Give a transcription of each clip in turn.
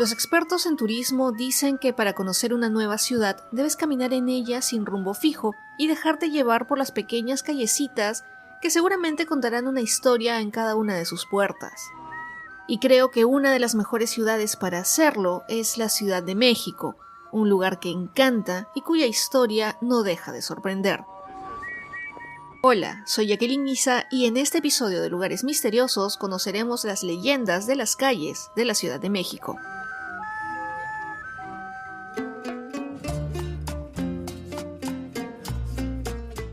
Los expertos en turismo dicen que para conocer una nueva ciudad debes caminar en ella sin rumbo fijo y dejarte llevar por las pequeñas callecitas que seguramente contarán una historia en cada una de sus puertas. Y creo que una de las mejores ciudades para hacerlo es la Ciudad de México, un lugar que encanta y cuya historia no deja de sorprender. Hola, soy Jacqueline Isa y en este episodio de Lugares Misteriosos conoceremos las leyendas de las calles de la Ciudad de México.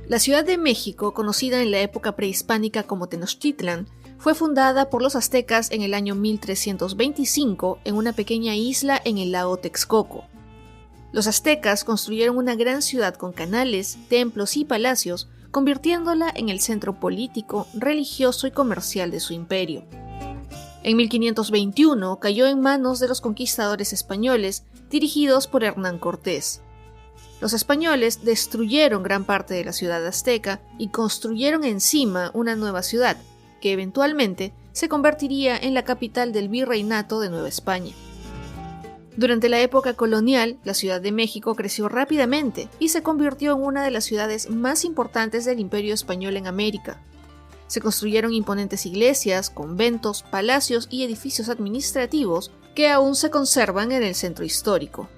La Ciudad de México, conocida en la época prehispánica como Tenochtitlan, fue fundada por los aztecas en el año 1325 en una pequeña isla en el lago Texcoco. Los aztecas construyeron una gran ciudad con canales, templos y palacios, convirtiéndola en el centro político, religioso y comercial de su imperio. En 1521 cayó en manos de los conquistadores españoles dirigidos por Hernán Cortés. Los españoles destruyeron gran parte de la ciudad azteca y construyeron encima una nueva ciudad, que eventualmente se convertiría en la capital del Virreinato de Nueva España. Durante la época colonial, la Ciudad de México creció rápidamente y se convirtió en una de las ciudades más importantes del Imperio Español en América. Se construyeron imponentes iglesias, conventos, palacios y edificios administrativos que aún se conservan en el centro histórico.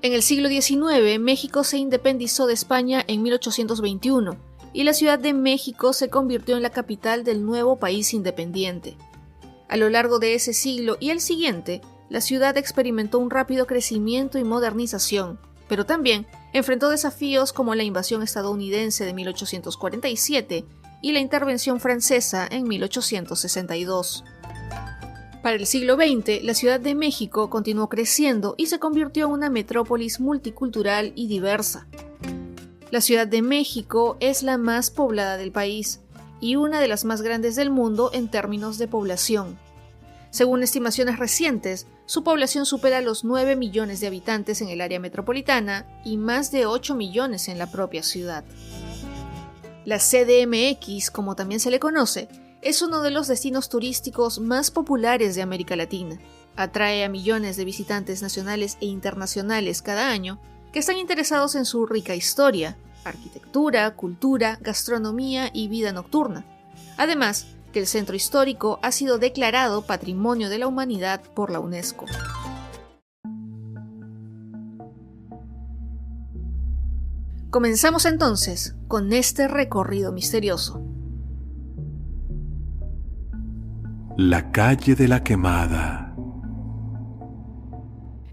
En el siglo XIX, México se independizó de España en 1821 y la Ciudad de México se convirtió en la capital del nuevo país independiente. A lo largo de ese siglo y el siguiente, la ciudad experimentó un rápido crecimiento y modernización, pero también enfrentó desafíos como la invasión estadounidense de 1847 y la intervención francesa en 1862. Para el siglo XX, la Ciudad de México continuó creciendo y se convirtió en una metrópolis multicultural y diversa. La Ciudad de México es la más poblada del país y una de las más grandes del mundo en términos de población. Según estimaciones recientes, su población supera los 9 millones de habitantes en el área metropolitana y más de 8 millones en la propia ciudad. La CDMX, como también se le conoce, es uno de los destinos turísticos más populares de América Latina. Atrae a millones de visitantes nacionales e internacionales cada año que están interesados en su rica historia, arquitectura, cultura, gastronomía y vida nocturna. Además, que el centro histórico ha sido declarado Patrimonio de la Humanidad por la UNESCO. Comenzamos entonces con este recorrido misterioso. La calle de la Quemada.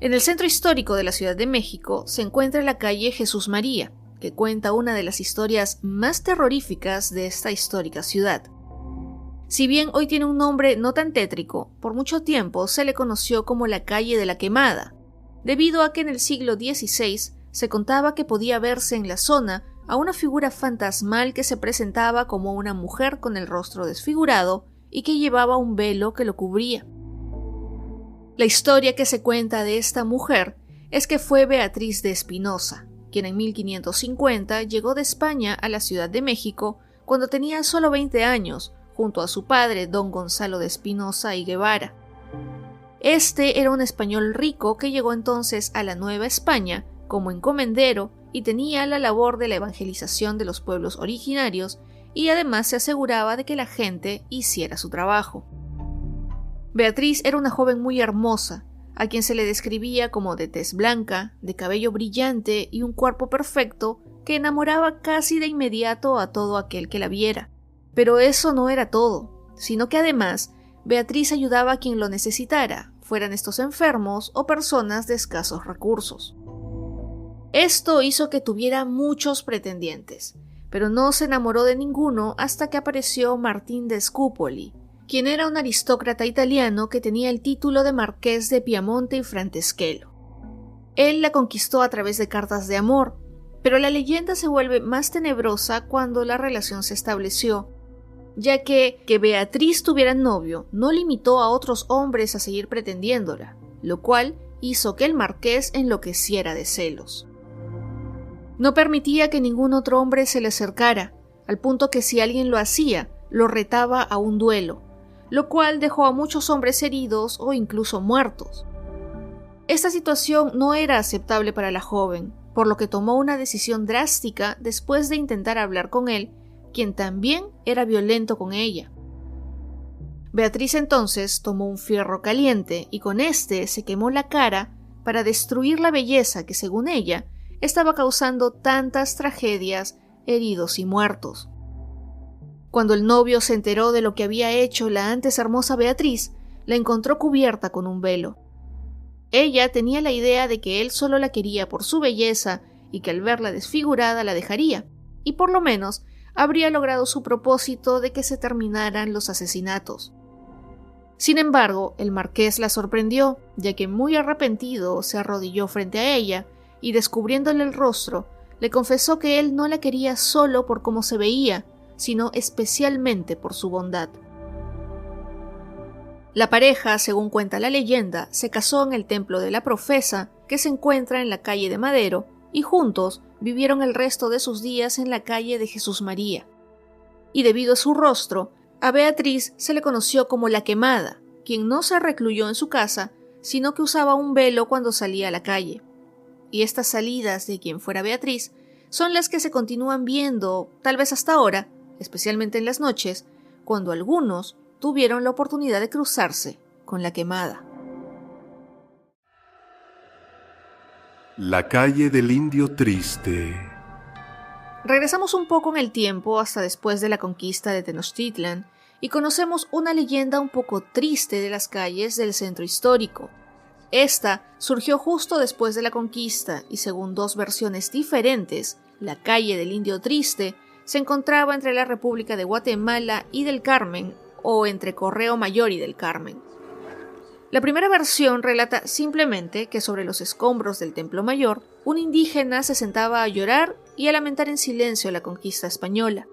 En el centro histórico de la Ciudad de México se encuentra la calle Jesús María, que cuenta una de las historias más terroríficas de esta histórica ciudad. Si bien hoy tiene un nombre no tan tétrico, por mucho tiempo se le conoció como la calle de la Quemada, debido a que en el siglo XVI se contaba que podía verse en la zona a una figura fantasmal que se presentaba como una mujer con el rostro desfigurado y que llevaba un velo que lo cubría. La historia que se cuenta de esta mujer es que fue Beatriz de Espinosa, quien en 1550 llegó de España a la Ciudad de México cuando tenía solo 20 años, junto a su padre don Gonzalo de Espinosa y Guevara. Este era un español rico que llegó entonces a la Nueva España como encomendero y tenía la labor de la evangelización de los pueblos originarios y además se aseguraba de que la gente hiciera su trabajo. Beatriz era una joven muy hermosa, a quien se le describía como de tez blanca, de cabello brillante y un cuerpo perfecto que enamoraba casi de inmediato a todo aquel que la viera. Pero eso no era todo, sino que además Beatriz ayudaba a quien lo necesitara, fueran estos enfermos o personas de escasos recursos. Esto hizo que tuviera muchos pretendientes, pero no se enamoró de ninguno hasta que apareció Martín de Scupoli, quien era un aristócrata italiano que tenía el título de marqués de Piamonte y Franteschello. Él la conquistó a través de cartas de amor, pero la leyenda se vuelve más tenebrosa cuando la relación se estableció, ya que Beatriz tuviera novio no limitó a otros hombres a seguir pretendiéndola, lo cual hizo que el marqués enloqueciera de celos. No permitía que ningún otro hombre se le acercara, al punto que si alguien lo hacía, lo retaba a un duelo, lo cual dejó a muchos hombres heridos o incluso muertos. Esta situación no era aceptable para la joven, por lo que tomó una decisión drástica después de intentar hablar con él, quien también era violento con ella. Beatriz entonces tomó un fierro caliente y con este se quemó la cara para destruir la belleza que, según ella, estaba causando tantas tragedias, heridos y muertos. Cuando el novio se enteró de lo que había hecho la antes hermosa Beatriz, la encontró cubierta con un velo. Ella tenía la idea de que él solo la quería por su belleza y que al verla desfigurada la dejaría, y por lo menos habría logrado su propósito de que se terminaran los asesinatos. Sin embargo, el marqués la sorprendió, ya que muy arrepentido se arrodilló frente a ella y, descubriéndole el rostro, le confesó que él no la quería solo por cómo se veía, sino especialmente por su bondad. La pareja, según cuenta la leyenda, se casó en el templo de la Profesa, que se encuentra en la calle de Madero, y juntos vivieron el resto de sus días en la calle de Jesús María. Y debido a su rostro, a Beatriz se le conoció como la Quemada, quien no se recluyó en su casa, sino que usaba un velo cuando salía a la calle. Y estas salidas de quien fuera Beatriz son las que se continúan viendo, tal vez hasta ahora, especialmente en las noches, cuando algunos tuvieron la oportunidad de cruzarse con la Quemada. La calle del Indio Triste. Regresamos un poco en el tiempo hasta después de la conquista de Tenochtitlan y conocemos una leyenda un poco triste de las calles del centro histórico. Esta surgió justo después de la conquista y, según dos versiones diferentes, la calle del Indio Triste se encontraba entre la República de Guatemala y del Carmen, o entre Correo Mayor y del Carmen. La primera versión relata simplemente que sobre los escombros del Templo Mayor, un indígena se sentaba a llorar y a lamentar en silencio la conquista española.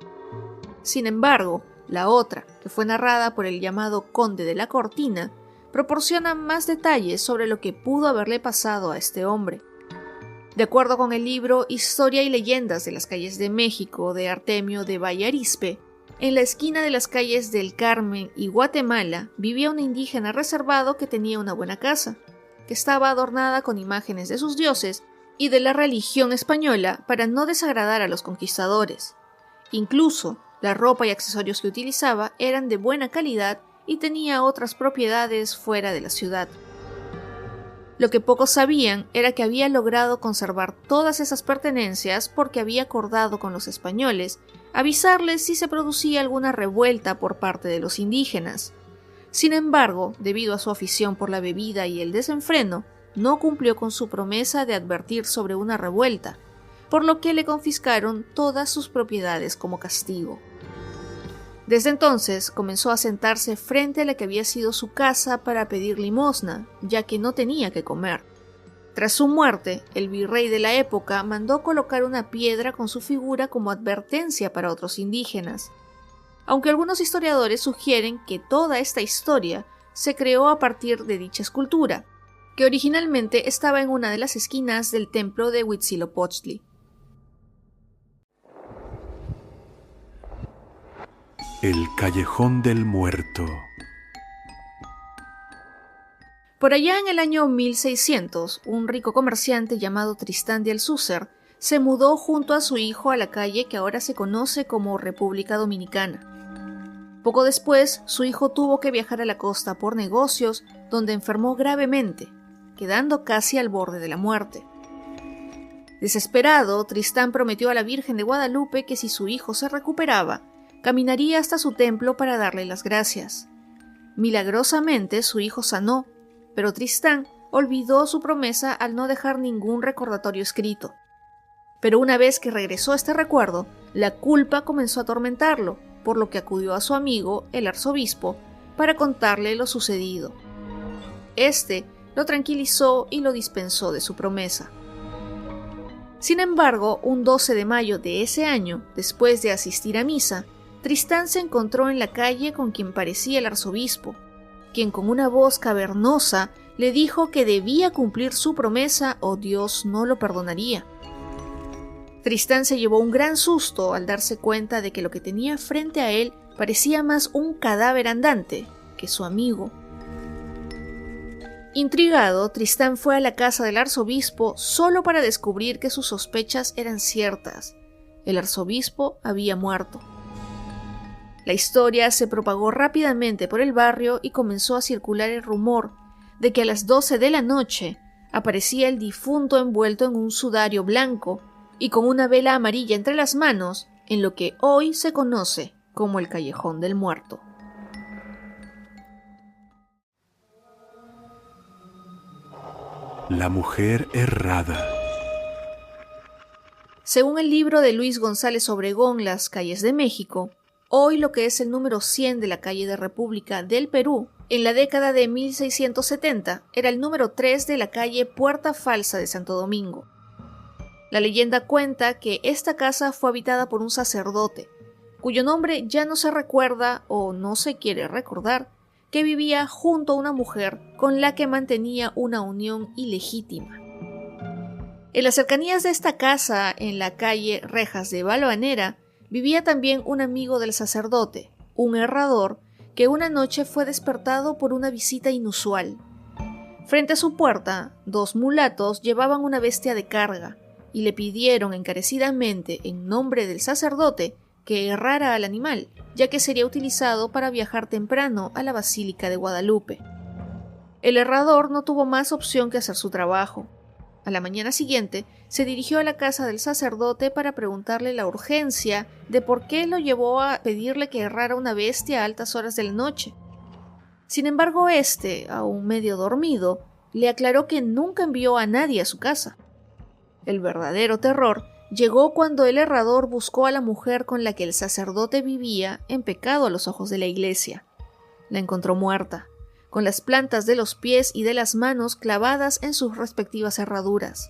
Sin embargo, la otra, que fue narrada por el llamado Conde de la Cortina, proporciona más detalles sobre lo que pudo haberle pasado a este hombre. De acuerdo con el libro Historia y leyendas de las calles de México de Artemio de Vallarispe, en la esquina de las calles del Carmen y Guatemala vivía un indígena reservado que tenía una buena casa, que estaba adornada con imágenes de sus dioses y de la religión española para no desagradar a los conquistadores. Incluso, la ropa y accesorios que utilizaba eran de buena calidad y tenía otras propiedades fuera de la ciudad. Lo que pocos sabían era que había logrado conservar todas esas pertenencias porque había acordado con los españoles avisarles si se producía alguna revuelta por parte de los indígenas. Sin embargo, debido a su afición por la bebida y el desenfreno, no cumplió con su promesa de advertir sobre una revuelta, por lo que le confiscaron todas sus propiedades como castigo. Desde entonces comenzó a sentarse frente a la que había sido su casa para pedir limosna, ya que no tenía que comer. Tras su muerte, el virrey de la época mandó colocar una piedra con su figura como advertencia para otros indígenas, aunque algunos historiadores sugieren que toda esta historia se creó a partir de dicha escultura, que originalmente estaba en una de las esquinas del templo de Huitzilopochtli. El Callejón del Muerto. Por allá en el año 1600, un rico comerciante llamado Tristán de Alcúcer se mudó junto a su hijo a la calle que ahora se conoce como República Dominicana. Poco después, su hijo tuvo que viajar a la costa por negocios, donde enfermó gravemente, quedando casi al borde de la muerte. Desesperado, Tristán prometió a la Virgen de Guadalupe que si su hijo se recuperaba, caminaría hasta su templo para darle las gracias. Milagrosamente, su hijo sanó, pero Tristán olvidó su promesa al no dejar ningún recordatorio escrito. Pero una vez que regresó este recuerdo, la culpa comenzó a atormentarlo, por lo que acudió a su amigo, el arzobispo, para contarle lo sucedido. Este lo tranquilizó y lo dispensó de su promesa. Sin embargo, un 12 de mayo de ese año, después de asistir a misa, Tristán se encontró en la calle con quien parecía el arzobispo, quien con una voz cavernosa le dijo que debía cumplir su promesa o Dios no lo perdonaría. Tristán se llevó un gran susto al darse cuenta de que lo que tenía frente a él parecía más un cadáver andante que su amigo. Intrigado, Tristán fue a la casa del arzobispo solo para descubrir que sus sospechas eran ciertas. El arzobispo había muerto. La historia se propagó rápidamente por el barrio y comenzó a circular el rumor de que a las 12 de la noche aparecía el difunto envuelto en un sudario blanco y con una vela amarilla entre las manos, en lo que hoy se conoce como el Callejón del Muerto. La mujer errada. Según el libro de Luis González Obregón, Las calles de México, hoy lo que es el número 100 de la calle de República del Perú, en la década de 1670 era el número 3 de la calle Puerta Falsa de Santo Domingo. La leyenda cuenta que esta casa fue habitada por un sacerdote, cuyo nombre ya no se recuerda o no se quiere recordar, que vivía junto a una mujer con la que mantenía una unión ilegítima. En las cercanías de esta casa, en la calle Rejas de Valvanera, vivía también un amigo del sacerdote, un herrador, que una noche fue despertado por una visita inusual. Frente a su puerta, 2 mulatos llevaban una bestia de carga y le pidieron encarecidamente, en nombre del sacerdote, que errara al animal, ya que sería utilizado para viajar temprano a la Basílica de Guadalupe. El herrador no tuvo más opción que hacer su trabajo. A la mañana siguiente, se dirigió a la casa del sacerdote para preguntarle la urgencia de por qué lo llevó a pedirle que errara una bestia a altas horas de la noche. Sin embargo, aún medio dormido, le aclaró que nunca envió a nadie a su casa. El verdadero terror llegó cuando el herrador buscó a la mujer con la que el sacerdote vivía en pecado a los ojos de la iglesia. La encontró muerta, con las plantas de los pies y de las manos clavadas en sus respectivas herraduras.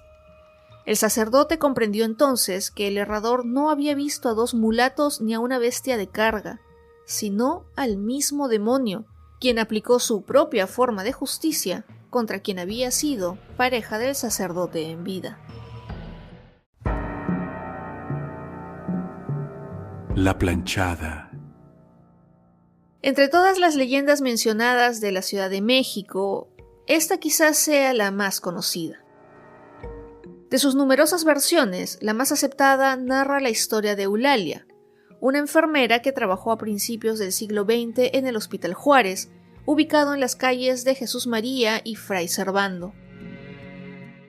El sacerdote comprendió entonces que el herrador no había visto a 2 mulatos ni a una bestia de carga, sino al mismo demonio, quien aplicó su propia forma de justicia contra quien había sido pareja del sacerdote en vida. La planchada. Entre todas las leyendas mencionadas de la Ciudad de México, esta quizás sea la más conocida. De sus numerosas versiones, la más aceptada narra la historia de Eulalia, una enfermera que trabajó a principios del siglo XX en el Hospital Juárez, ubicado en las calles de Jesús María y Fray Servando.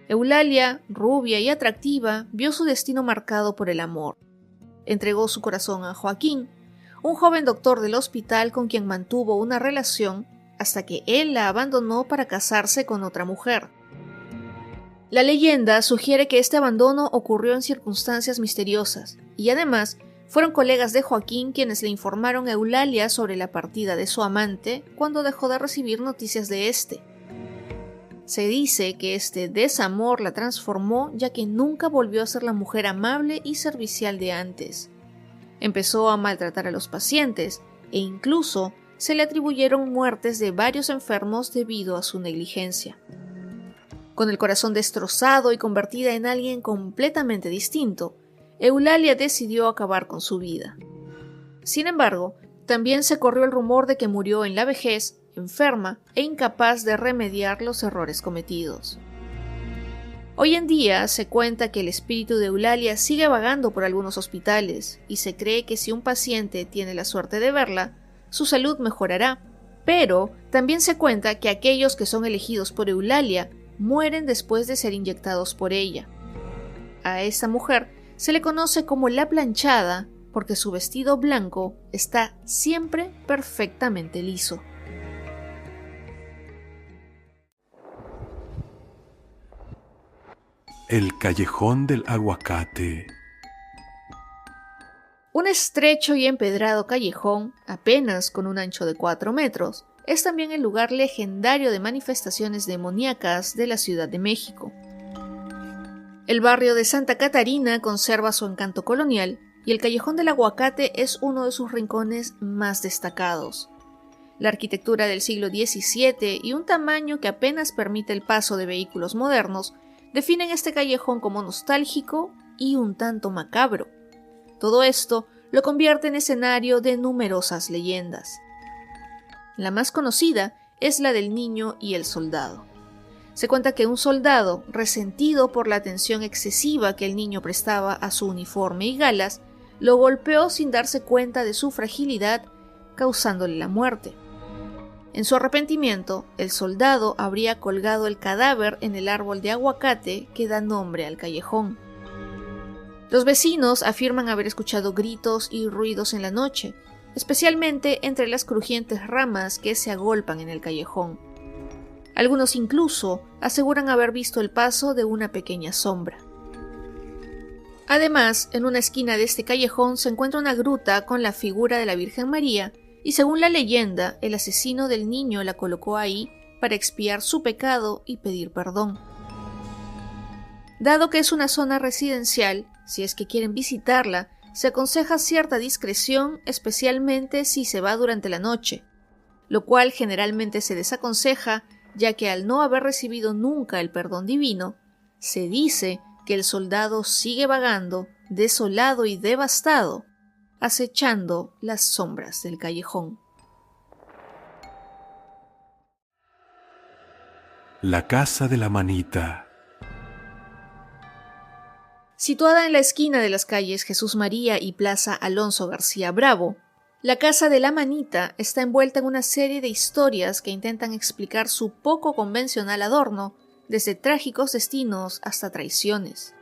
Eulalia, rubia y atractiva, vio su destino marcado por el amor. Entregó su corazón a Joaquín, un joven doctor del hospital con quien mantuvo una relación hasta que él la abandonó para casarse con otra mujer. La leyenda sugiere que este abandono ocurrió en circunstancias misteriosas, y además fueron colegas de Joaquín quienes le informaron a Eulalia sobre la partida de su amante cuando dejó de recibir noticias de este. Se dice que este desamor la transformó, ya que nunca volvió a ser la mujer amable y servicial de antes. Empezó a maltratar a los pacientes e incluso se le atribuyeron muertes de varios enfermos debido a su negligencia. Con el corazón destrozado y convertida en alguien completamente distinto, Eulalia decidió acabar con su vida. Sin embargo, también se corrió el rumor de que murió en la vejez, enferma e incapaz de remediar los errores cometidos. Hoy en día se cuenta que el espíritu de Eulalia sigue vagando por algunos hospitales y se cree que si un paciente tiene la suerte de verla, su salud mejorará, pero también se cuenta que aquellos que son elegidos por Eulalia mueren después de ser inyectados por ella. A esta mujer se le conoce como la planchada porque su vestido blanco está siempre perfectamente liso. El callejón del aguacate. Un estrecho y empedrado callejón, apenas con un ancho de 4 metros, es también el lugar legendario de manifestaciones demoníacas de la Ciudad de México. El barrio de Santa Catarina conserva su encanto colonial y el Callejón del Aguacate es uno de sus rincones más destacados. La arquitectura del siglo XVII y un tamaño que apenas permite el paso de vehículos modernos definen este callejón como nostálgico y un tanto macabro. Todo esto lo convierte en escenario de numerosas leyendas. La más conocida es la del niño y el soldado. Se cuenta que un soldado, resentido por la atención excesiva que el niño prestaba a su uniforme y galas, lo golpeó sin darse cuenta de su fragilidad, causándole la muerte. En su arrepentimiento, el soldado habría colgado el cadáver en el árbol de aguacate que da nombre al callejón. Los vecinos afirman haber escuchado gritos y ruidos en la noche, especialmente entre las crujientes ramas que se agolpan en el callejón. Algunos incluso aseguran haber visto el paso de una pequeña sombra. Además, en una esquina de este callejón se encuentra una gruta con la figura de la Virgen María, y según la leyenda, el asesino del niño la colocó ahí para expiar su pecado y pedir perdón. Dado que es una zona residencial, si es que quieren visitarla, se aconseja cierta discreción, especialmente si se va durante la noche, lo cual generalmente se desaconseja, ya que al no haber recibido nunca el perdón divino, se dice que el soldado sigue vagando, desolado y devastado, acechando las sombras del callejón. La casa de la manita. Situada en la esquina de las calles Jesús María y Plaza Alonso García Bravo, la Casa de la Manita está envuelta en una serie de historias que intentan explicar su poco convencional adorno, desde trágicos destinos hasta traiciones.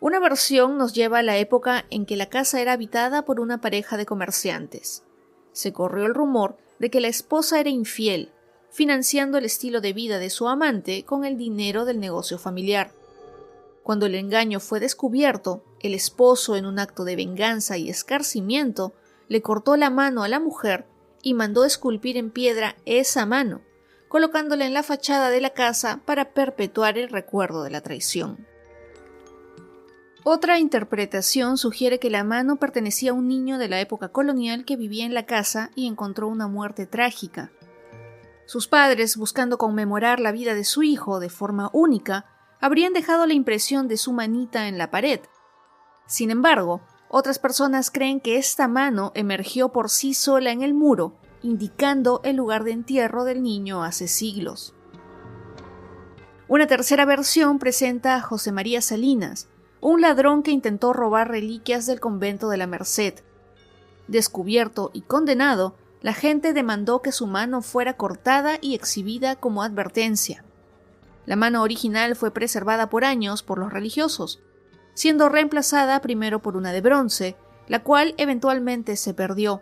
Una versión nos lleva a la época en que la casa era habitada por una pareja de comerciantes. Se corrió el rumor de que la esposa era infiel, financiando el estilo de vida de su amante con el dinero del negocio familiar. Cuando el engaño fue descubierto, el esposo, en un acto de venganza y escarcimiento, le cortó la mano a la mujer y mandó esculpir en piedra esa mano, colocándola en la fachada de la casa para perpetuar el recuerdo de la traición. Otra interpretación sugiere que la mano pertenecía a un niño de la época colonial que vivía en la casa y encontró una muerte trágica. Sus padres, buscando conmemorar la vida de su hijo de forma única, habrían dejado la impresión de su manita en la pared. Sin embargo, otras personas creen que esta mano emergió por sí sola en el muro, indicando el lugar de entierro del niño hace siglos. Una tercera versión presenta a José María Salinas, un ladrón que intentó robar reliquias del convento de la Merced. Descubierto y condenado, la gente demandó que su mano fuera cortada y exhibida como advertencia. La mano original fue preservada por años por los religiosos, siendo reemplazada primero por una de bronce, la cual eventualmente se perdió.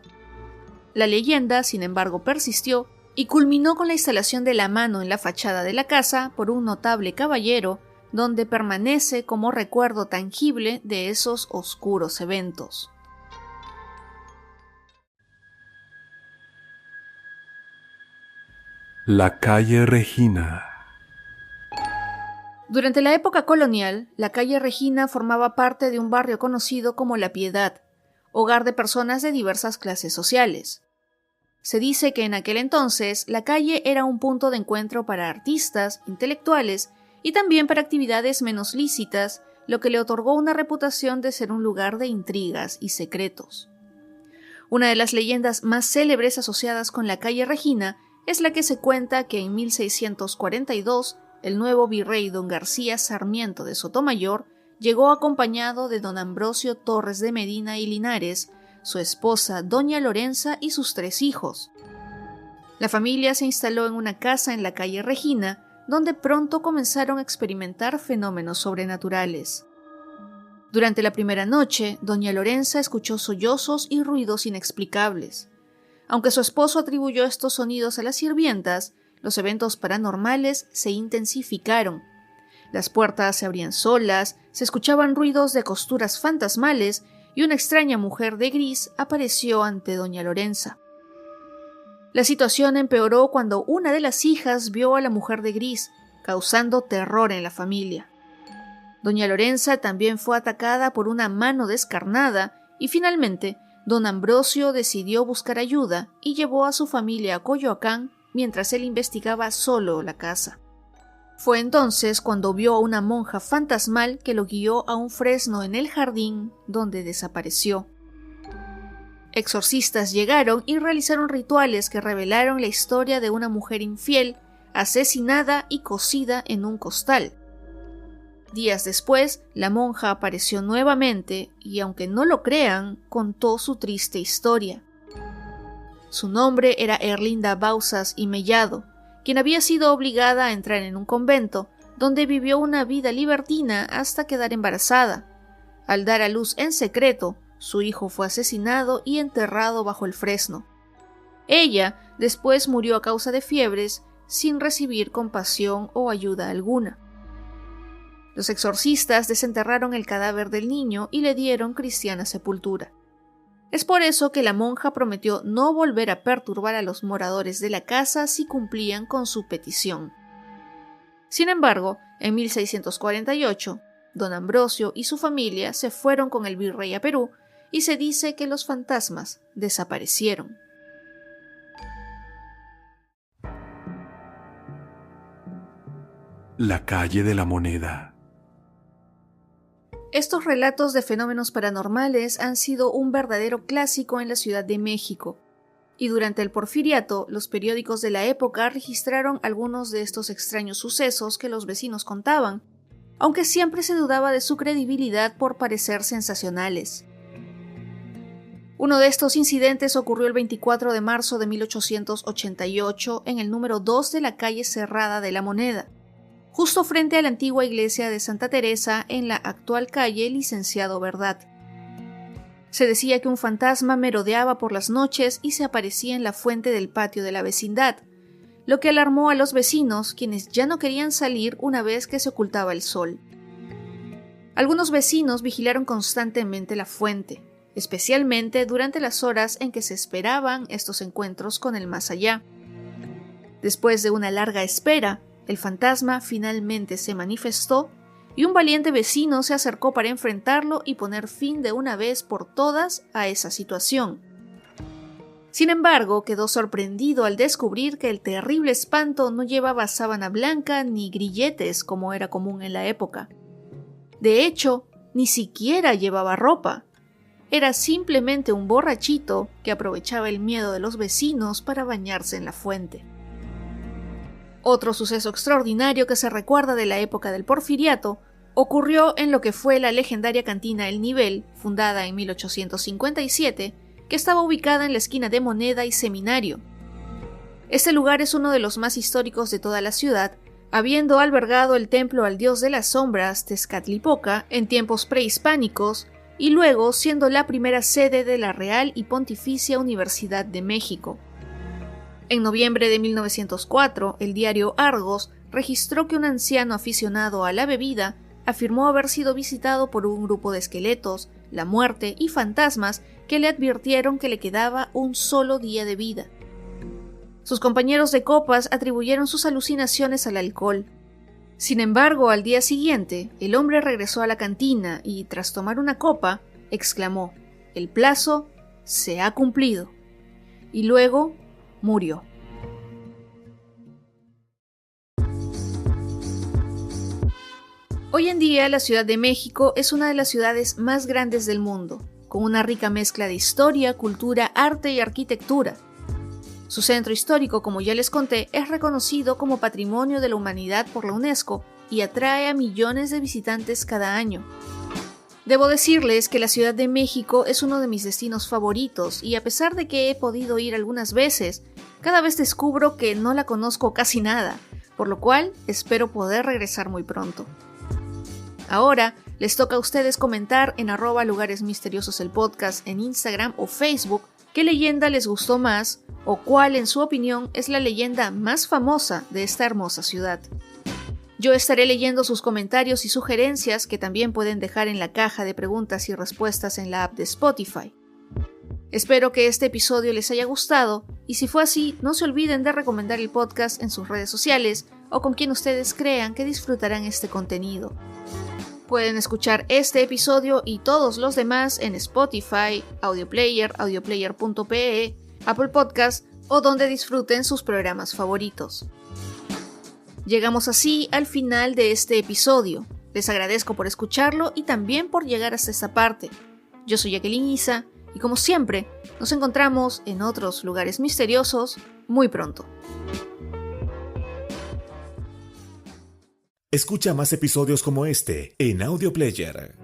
La leyenda, sin embargo, persistió y culminó con la instalación de la mano en la fachada de la casa por un notable caballero, donde permanece como recuerdo tangible de esos oscuros eventos. La calle Regina. Durante la época colonial, la calle Regina formaba parte de un barrio conocido como La Piedad, hogar de personas de diversas clases sociales. Se dice que en aquel entonces la calle era un punto de encuentro para artistas, intelectuales y también para actividades menos lícitas, lo que le otorgó una reputación de ser un lugar de intrigas y secretos. Una de las leyendas más célebres asociadas con la calle Regina es la que se cuenta que en 1642 el nuevo virrey don García Sarmiento de Sotomayor llegó acompañado de don Ambrosio Torres de Medina y Linares, su esposa doña Lorenza y sus 3 hijos. La familia se instaló en una casa en la calle Regina, donde pronto comenzaron a experimentar fenómenos sobrenaturales. Durante la primera noche, doña Lorenza escuchó sollozos y ruidos inexplicables. Aunque su esposo atribuyó estos sonidos a las sirvientas, los eventos paranormales se intensificaron. Las puertas se abrían solas, se escuchaban ruidos de costuras fantasmales y una extraña mujer de gris apareció ante doña Lorenza. La situación empeoró cuando una de las hijas vio a la mujer de gris, causando terror en la familia. Doña Lorenza también fue atacada por una mano descarnada y finalmente don Ambrosio decidió buscar ayuda y llevó a su familia a Coyoacán mientras él investigaba solo la casa. Fue entonces cuando vio a una monja fantasmal que lo guió a un fresno en el jardín donde desapareció. Exorcistas llegaron y realizaron rituales que revelaron la historia de una mujer infiel, asesinada y cocida en un costal. Días después, la monja apareció nuevamente y, aunque no lo crean, contó su triste historia. Su nombre era Erlinda Bauzas y Mellado, quien había sido obligada a entrar en un convento, donde vivió una vida libertina hasta quedar embarazada. Al dar a luz en secreto, su hijo fue asesinado y enterrado bajo el fresno. Ella después murió a causa de fiebres, sin recibir compasión o ayuda alguna. Los exorcistas desenterraron el cadáver del niño y le dieron cristiana sepultura. Es por eso que la monja prometió no volver a perturbar a los moradores de la casa si cumplían con su petición. Sin embargo, en 1648, don Ambrosio y su familia se fueron con el virrey a Perú y se dice que los fantasmas desaparecieron. La calle de la moneda. Estos relatos de fenómenos paranormales han sido un verdadero clásico en la Ciudad de México, y durante el Porfiriato los periódicos de la época registraron algunos de estos extraños sucesos que los vecinos contaban, aunque siempre se dudaba de su credibilidad por parecer sensacionales. Uno de estos incidentes ocurrió el 24 de marzo de 1888 en el número 2 de la calle Cerrada de la Moneda, justo frente a la antigua iglesia de Santa Teresa en la actual calle Licenciado Verdad. Se decía que un fantasma merodeaba por las noches y se aparecía en la fuente del patio de la vecindad, lo que alarmó a los vecinos, quienes ya no querían salir una vez que se ocultaba el sol. Algunos vecinos vigilaron constantemente la fuente, especialmente durante las horas en que se esperaban estos encuentros con el más allá. Después de una larga espera, el fantasma finalmente se manifestó y un valiente vecino se acercó para enfrentarlo y poner fin de una vez por todas a esa situación. Sin embargo, quedó sorprendido al descubrir que el terrible espanto no llevaba sábana blanca ni grilletes como era común en la época. De hecho, ni siquiera llevaba ropa. Era simplemente un borrachito que aprovechaba el miedo de los vecinos para bañarse en la fuente. Otro suceso extraordinario que se recuerda de la época del Porfiriato ocurrió en lo que fue la legendaria cantina El Nivel, fundada en 1857, que estaba ubicada en la esquina de Moneda y Seminario. Este lugar es uno de los más históricos de toda la ciudad, habiendo albergado el templo al dios de las sombras, Tezcatlipoca, en tiempos prehispánicos, y luego siendo la primera sede de la Real y Pontificia Universidad de México. En noviembre de 1904, el diario Argos registró que un anciano aficionado a la bebida afirmó haber sido visitado por un grupo de esqueletos, la muerte y fantasmas que le advirtieron que le quedaba un solo día de vida. Sus compañeros de copas atribuyeron sus alucinaciones al alcohol. Sin embargo, al día siguiente, el hombre regresó a la cantina y, tras tomar una copa, exclamó: «El plazo se ha cumplido». Y luego murió. Hoy en día, la Ciudad de México es una de las ciudades más grandes del mundo, con una rica mezcla de historia, cultura, arte y arquitectura. Su centro histórico, como ya les conté, es reconocido como Patrimonio de la Humanidad por la UNESCO y atrae a millones de visitantes cada año. Debo decirles que la Ciudad de México es uno de mis destinos favoritos y a pesar de que he podido ir algunas veces, cada vez descubro que no la conozco casi nada, por lo cual espero poder regresar muy pronto. Ahora les toca a ustedes comentar en @lugaresmisteriosos el podcast en Instagram o Facebook qué leyenda les gustó más o cuál en su opinión es la leyenda más famosa de esta hermosa ciudad. Yo estaré leyendo sus comentarios y sugerencias que también pueden dejar en la caja de preguntas y respuestas en la app de Spotify. Espero que este episodio les haya gustado y si fue así, no se olviden de recomendar el podcast en sus redes sociales o con quien ustedes crean que disfrutarán este contenido. Pueden escuchar este episodio y todos los demás en Spotify, Audioplayer, audioplayer.pe, Apple Podcast o donde disfruten sus programas favoritos. Llegamos así al final de este episodio. Les agradezco por escucharlo y también por llegar hasta esta parte. Yo soy Jacqueline Isa Y como siempre, nos encontramos en otros lugares misteriosos muy pronto. Escucha más episodios como este en Audio Player.